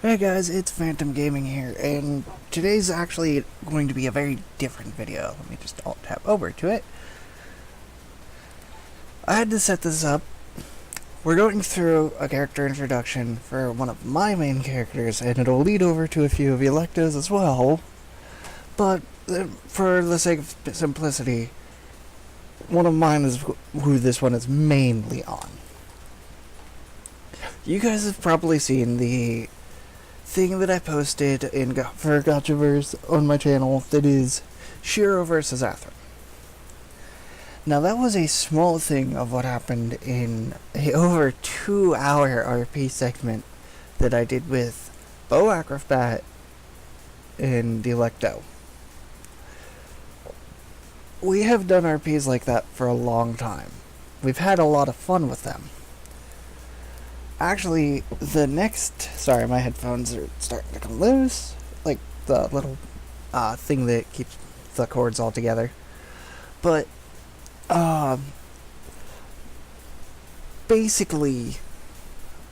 Hey guys, it's Phantom Gaming here, and today's actually going to be a very different video. Let me just alt tab over to it. I had to set this up. We're going through a character introduction for one of my main characters, and it'll lead over to a few of Aaliyahs as well. But for the sake of simplicity, one of mine is who this one is mainly on. You guys have probably seen the thing that I posted for gochaverse on my channel that is Shiro versus Athren. Now that was a small thing of what happened in a over 2-hour RP segment that I did with Bo Acrobat and Delecto. We have done RPs like that for a long time. We've had a lot of fun with them. Actually, sorry, my headphones are starting to come loose, like the little thing that keeps the cords all together. But basically,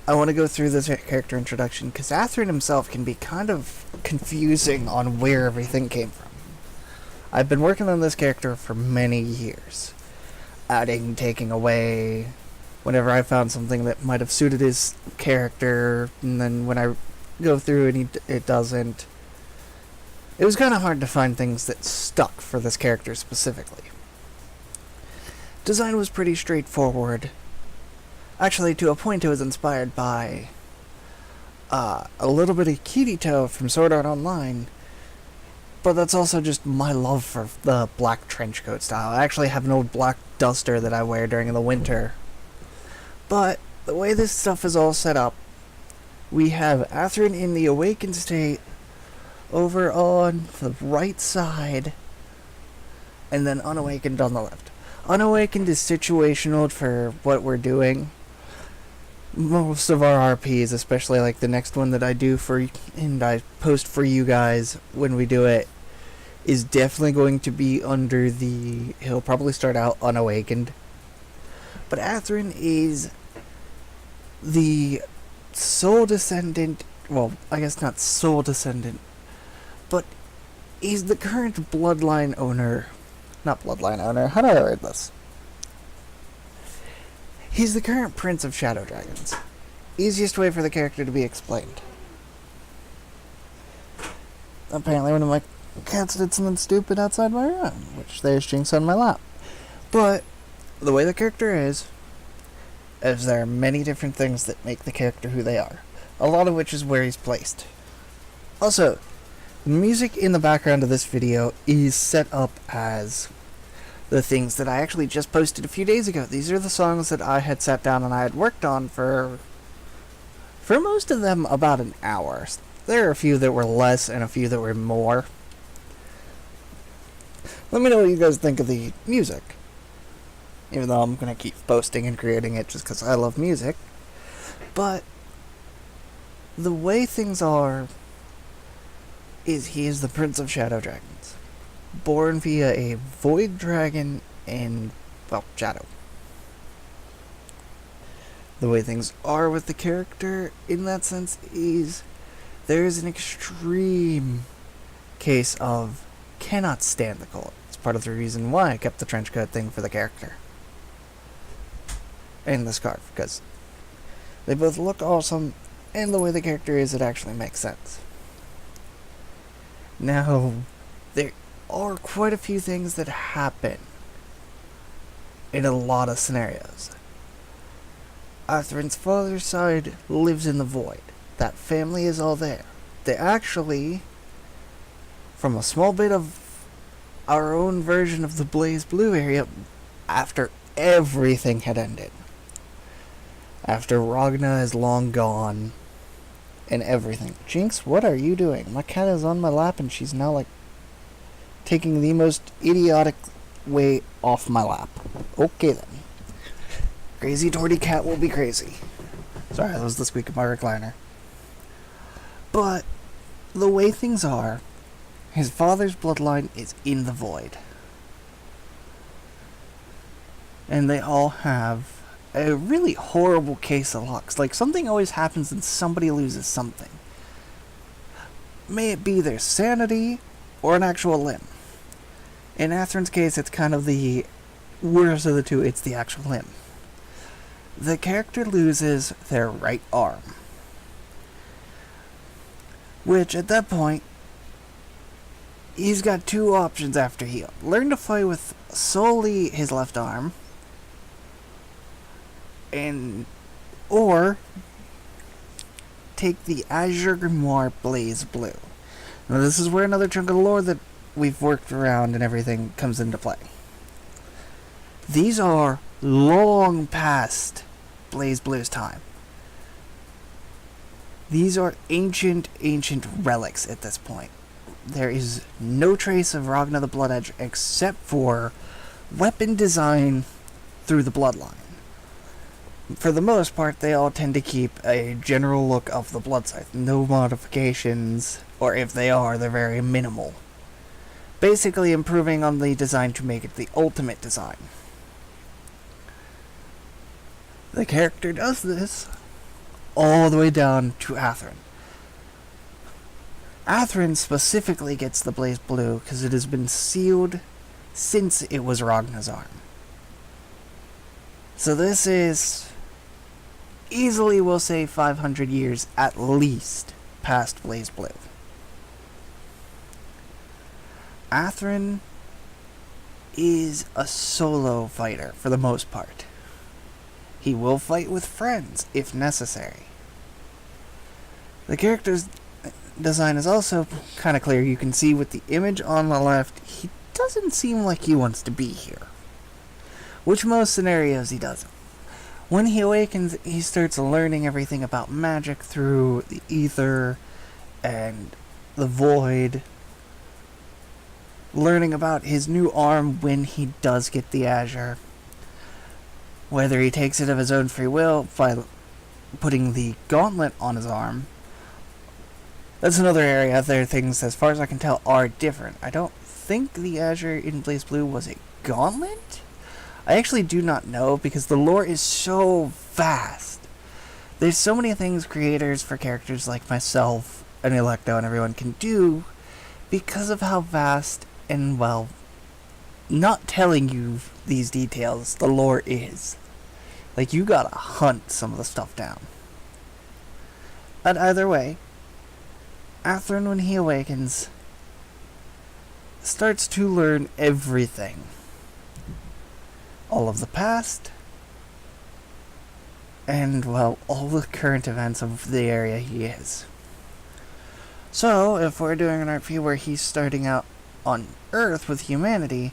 I want to go through this character introduction because Athren himself can be kind of confusing on where everything came from. I've been working on this character for many years, adding, taking away, whenever I found something that might have suited his character, and then when I go through and it doesn't. It was kind of hard to find things that stuck for this character specifically. Design was pretty straightforward. Actually, to a point it was inspired by a little bit of Kirito from Sword Art Online, but that's also just my love for the black trench coat style. I actually have an old black duster that I wear during the winter. But the way this stuff is all set up, we have Athren in the awakened state over on the right side, and then unawakened on the left. Unawakened is situational for what we're doing. Most of our RPs, especially like the next one that I do and I post for you guys when we do it, is definitely going to be under he'll probably start out unawakened. But Athren is the sole descendant, well, I guess not sole descendant, but he's the current bloodline owner. Not bloodline owner, how do I word this? He's the current Prince of Shadow Dragons. Easiest way for the character to be explained. Apparently one of my cats did something stupid outside my room, which there's Jinx on my lap. But the way the character is there are many different things that make the character who they are, a lot of which is where he's placed. Also, the music in the background of this video is set up as the things that I actually just posted a few days ago. These are the songs that I had sat down and I had worked on for most of them about an hour. There are a few that were less and a few that were more. Let me know what you guys think of the music. Even though I'm going to keep posting and creating it just because I love music. But the way things are is he is the Prince of Shadow Dragons. Born via a Void Dragon and, well, Shadow. The way things are with the character in that sense is there is an extreme case of cannot stand the cold. It's part of the reason why I kept the trench coat thing for the character. And the scarf, because they both look awesome, and the way the character is, it actually makes sense. Now, there are quite a few things that happen in a lot of scenarios. Athren's father's side lives in the void. That family is all there. They actually, from a small bit of our own version of the Blaze Blue area, after everything had ended, after Ragna is long gone, and everything. Jinx, what are you doing? My cat is on my lap and she's now, like, taking the most idiotic way off my lap. Okay then. Crazy Torty cat will be crazy. Sorry, that was the squeak of my recliner. But, the way things are, his father's bloodline is in the void. And they all have a really horrible case of luck. Like, something always happens and somebody loses something. may it be their sanity or an actual limb. In Athren's case, it's kind of the worst of the two, it's the actual limb. The character loses their right arm, which at that point, he's got two options after heal. Learn to fight with solely his left arm, or take the Azure Grimoire Blaze Blue. Now this is where another chunk of the lore that we've worked around and everything comes into play. These are long past Blaze Blue's time. These are ancient relics at this point. There is no trace of Ragna the Blood Edge except for weapon design through the bloodline. For the most part, they all tend to keep a general look of the Blood Scythe. No modifications, or if they are, they're very minimal. Basically improving on the design to make it the ultimate design. The character does this all the way down to Athren. Athren specifically gets the Blaze Blue because it has been sealed since it was Ragna's arm. So this is easily, we'll say, 500 years at least past Blaze Blue. Athren is a solo fighter for the most part. He will fight with friends if necessary. The character's design is also kind of clear. You can see with the image on the left, he doesn't seem like he wants to be here. Which most scenarios he doesn't. When he awakens, he starts learning everything about magic through the ether and the void. Learning about his new arm when he does get the Azure. Whether he takes it of his own free will by putting the gauntlet on his arm. That's another area. There, things, as far as I can tell, are different. I don't think the Azure in Blaze Blue was a gauntlet? I actually do not know, because the lore is so vast. There's so many things creators for characters like myself and Electo and everyone can do because of how vast and, well, not telling you these details the lore is. Like, you gotta hunt some of the stuff down. But either way, Athren, when he awakens, starts to learn everything. All of the past, and, well, all the current events of the area he is. So, if we're doing an RP where he's starting out on Earth with humanity,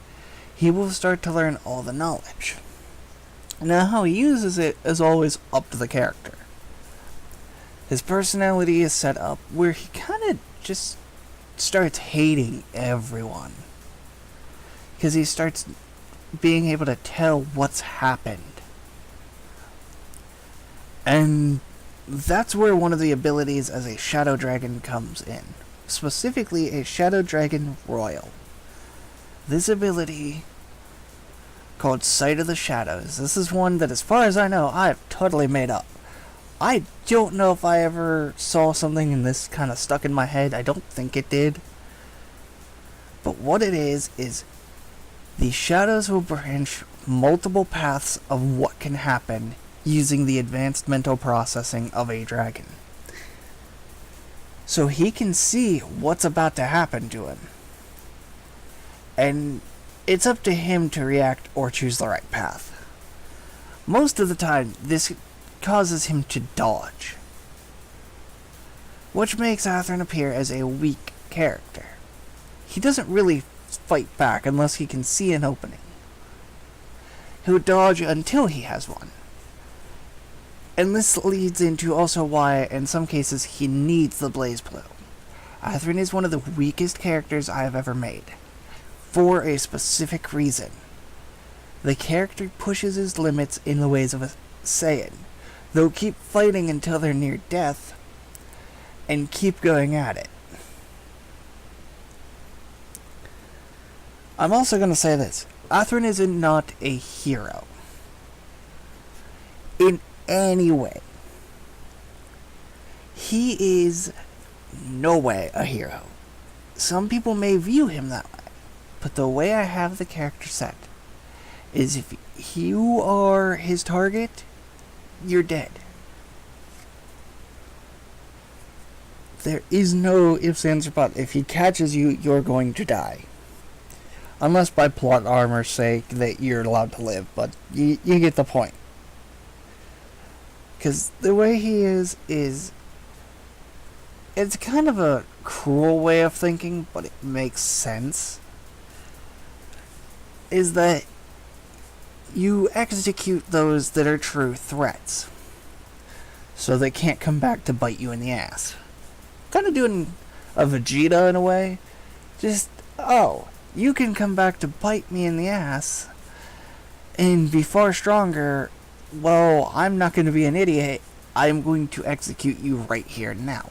he will start to learn all the knowledge. Now, how he uses it is always up to the character. His personality is set up where he kind of just starts hating everyone. Because he starts being able to tell what's happened. And that's where one of the abilities as a Shadow Dragon comes in. Specifically, a Shadow Dragon Royal. This ability, called Sight of the Shadows, this is one that, as far as I know, I've totally made up. I don't know if I ever saw something in this kind of stuck in my head. I don't think it did. But what it is the shadows will branch multiple paths of what can happen using the advanced mental processing of a dragon. So he can see what's about to happen to him. And it's up to him to react or choose the right path. Most of the time, this causes him to dodge, which makes Athren appear as a weak character. He doesn't really fight back unless he can see an opening. He'll dodge until he has one. And this leads into also why, in some cases, he needs the Blaze Blue. Athren is one of the weakest characters I have ever made. For a specific reason. The character pushes his limits in the ways of a Saiyan. They'll keep fighting until they're near death, and keep going at it. I'm also going to say this. Athren is not a hero. In any way. He is no way a hero. Some people may view him that way, but the way I have the character set is if you are his target, you're dead. There is no ifs, ands, or buts. If he catches you, you're going to die. Unless by plot armor's sake that you're allowed to live, but you get the point. Because the way he is, it's kind of a cruel way of thinking, but it makes sense. Is that you execute those that are true threats, so they can't come back to bite you in the ass. Kind of doing a Vegeta in a way. Just, oh, you can come back to bite me in the ass and be far stronger. Well, I'm not going to be an idiot. I'm going to execute you right here now.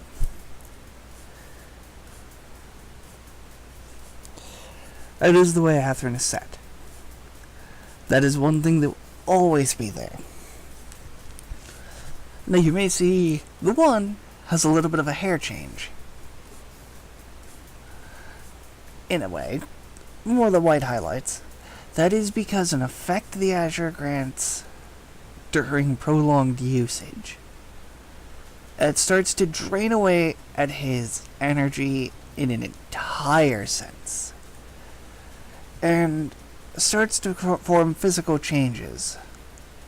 That is the way Athren is set. That is one thing that will always be there. Now you may see the one has a little bit of a hair change. In a way, more the white highlights. That is because an effect the Azure grants during prolonged usage, it starts to drain away at his energy in an entire sense, and starts to form physical changes.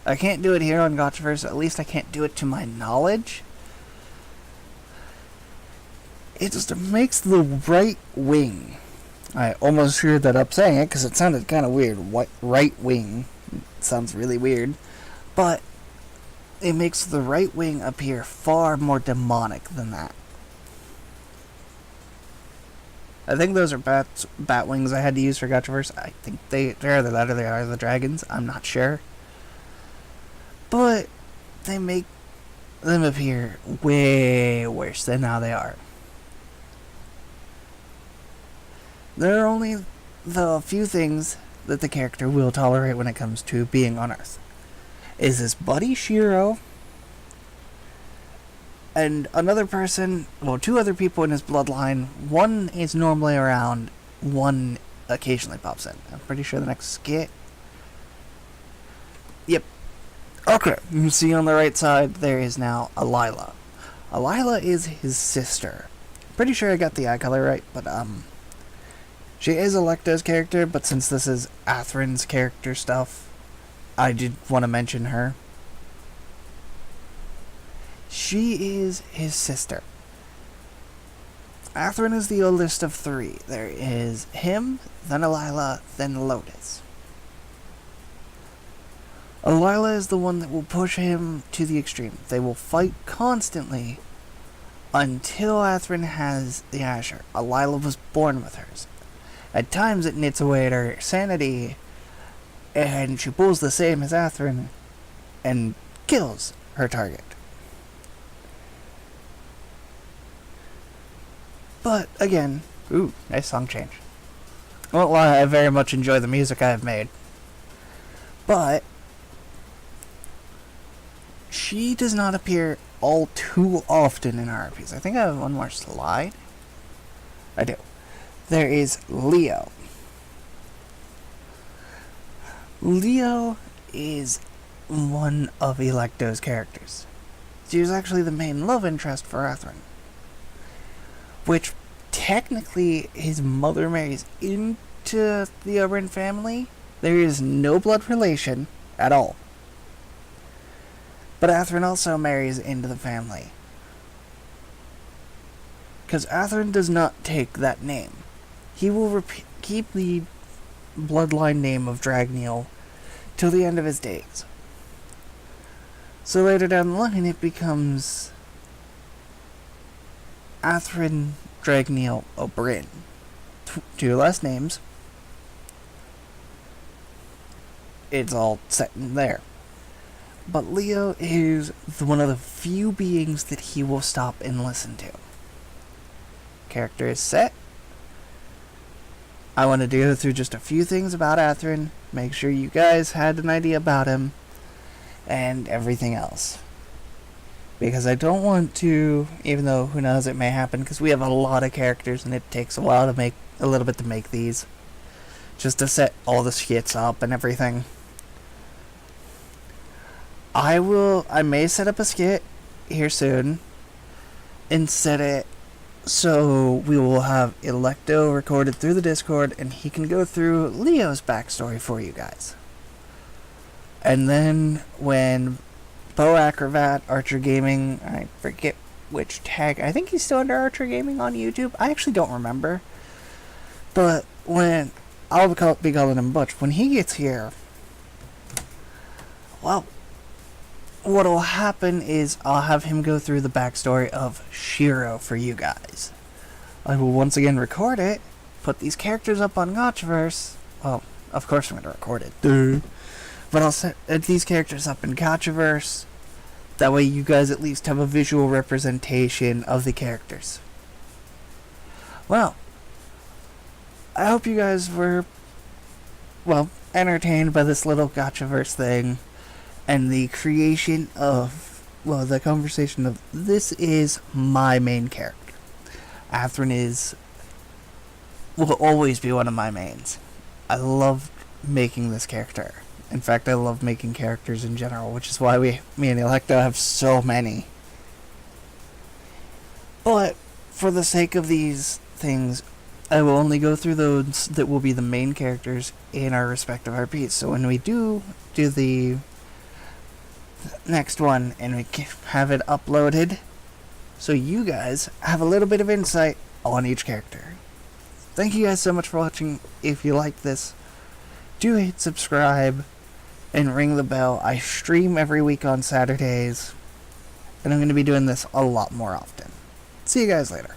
I can't do it here on gochaverse, at least I can't do it to my knowledge. It just makes the right wing. I almost screwed that up saying it because it sounded kind of weird. Right wing. It sounds really weird. But it makes the right wing appear far more demonic than that. I think those are bat wings I had to use for gochaverse. I think they're either that or they are the dragons. I'm not sure. But they make them appear way worse than how they are. There are only the few things that the character will tolerate when it comes to being on Earth. Is his buddy Shiro, and another person, well, two other people in his bloodline. One is normally around, one occasionally pops in. I'm pretty sure the next skit. Yep. Okay, you can see on the right side, there is now Aaliyah. Aaliyah is his sister. Pretty sure I got the eye color right, but, she is Aaliyahs' character, but since this is Athren's character stuff, I did want to mention her. She is his sister. Athren is the oldest of three. There is him, then Aaliyah, then Lotus. Aaliyah is the one that will push him to the extreme. They will fight constantly until Athren has the Azure. Aaliyah was born with hers. At times it knits away at her sanity, and she pulls the same as Athren and kills her target. But again, ooh, nice song change. I won't lie, I very much enjoy the music I have made. But she does not appear all too often in RPs. I think I have one more slide. I do. There is Leo. Leo is one of Electo's characters. She was actually the main love interest for Athren, which technically his mother marries into the Athren family. There is no blood relation at all. But Athren also marries into the family, because Athren does not take that name. He will keep the bloodline name of Dragneel till the end of his days. So later down the line, it becomes Athren Dragneel O'Brien. Two last names. It's all set in there. But Leo is one of the few beings that he will stop and listen to. Character is set. I wanted to go through just a few things about Athren, make sure you guys had an idea about him, and everything else. because I don't want to, even though who knows, it may happen, because we have a lot of characters and it takes a while to make, a little bit to make these, just to set all the skits up and everything. I may set up a skit here soon and set it so we will have Electo recorded through the Discord and he can go through Leo's backstory for you guys. And then when Bo Acrobat, Archer Gaming, I forget which tag, I think he's still under Archer Gaming on YouTube. I actually don't remember. But when, I'll be calling him Butch, when he gets here, well, what'll happen is I'll have him go through the backstory of Shiro for you guys. I will once again record it, put these characters up on Gochaverse. Well, of course I'm going to record it. Duh. But I'll set these characters up in Gochaverse. That way you guys at least have a visual representation of the characters. Well, I hope you guys were, well, entertained by this little Gochaverse thing. And the creation of, well, the conversation of, this is my main character. Athren will always be one of my mains. I love making this character. In fact, I love making characters in general, which is why me and Electo have so many. But, for the sake of these things, I will only go through those that will be the main characters in our respective RPs. So when we do the next one and we have it uploaded, so you guys have a little bit of insight on each character. Thank you guys so much for watching. If you like this, do hit subscribe and ring the bell. I stream every week on Saturdays, and I'm going to be doing this a lot more often. See you guys later.